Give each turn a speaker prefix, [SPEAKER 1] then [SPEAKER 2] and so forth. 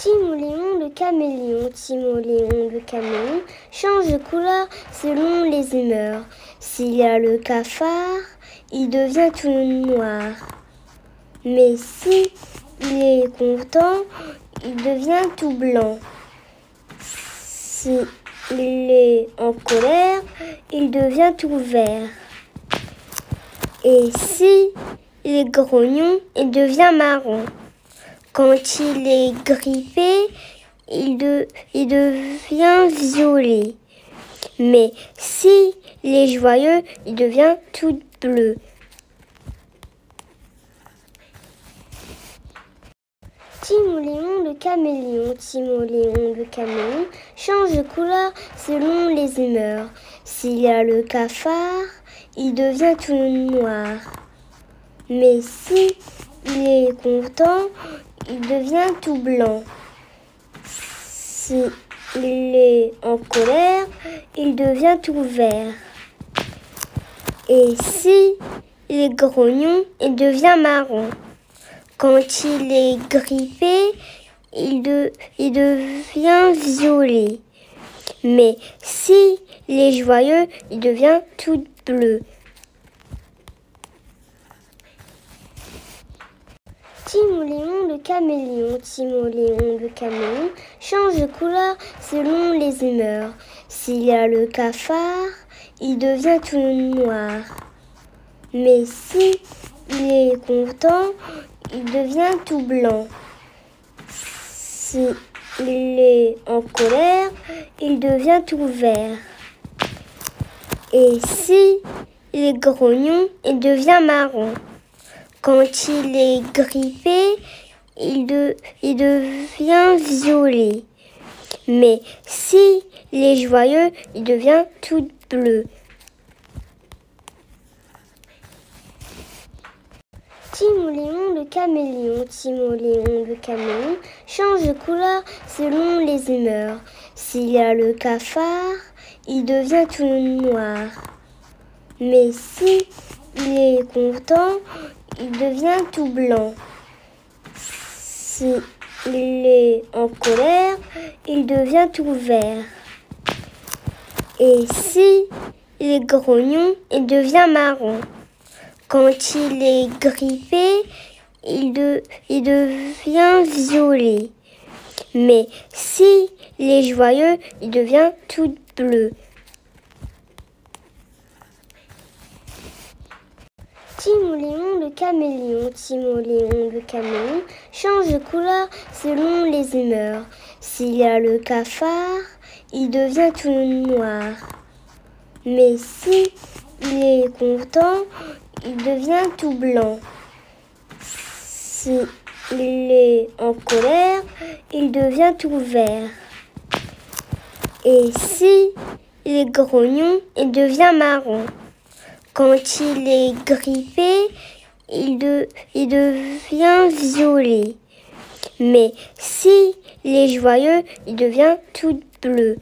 [SPEAKER 1] Timoléon le caméléon, Timoléon le caméléon change de couleur selon les humeurs. S'il y a le cafard, il devient tout noir. Mais si il est content, il devient tout blanc. S'il est en colère, il devient tout vert. Et si il est grognon, il devient marron. Quand il est grippé, il devient violet. Mais si il est joyeux, il devient tout bleu. Timoléon le caméléon, Timoléon le caméléon change de couleur selon les humeurs. S'il y a le cafard, il devient tout noir. Mais si il est content, il devient tout blanc. S'il est en colère, il devient tout vert. Et si il est grognon, il devient marron. Quand il est grippé, il devient violet. Mais si il est joyeux, il devient tout bleu. Timoléon le caméléon, Timoléon le caméléon change de couleur selon les humeurs. S'il y a le cafard, il devient tout noir. Mais si il est content, il devient tout blanc. S'il est en colère, il devient tout vert. Et si il est grognon, il devient marron. Quand il est grippé, il devient violet. Mais si il est joyeux, il devient tout bleu. Timoléon le caméléon, Timoléon le caméléon change de couleur selon les humeurs. S'il y a le cafard, il devient tout noir. Mais si il est content, il devient tout blanc. S'il est en colère, il devient tout vert. Et si il est grognon, il devient marron. Quand il est grippé, il devient violet. Mais si il est joyeux, il devient tout bleu. Timoléon le caméléon, Timoléon le caméléon change de couleur selon les humeurs. S'il y a le cafard, il devient tout noir. Mais si il est content, il devient tout blanc. S'il est en colère, il devient tout vert. Et si il est grognon, il devient marron. Quand il est grippé, il devient violet. Mais si il est joyeux, il devient tout bleu.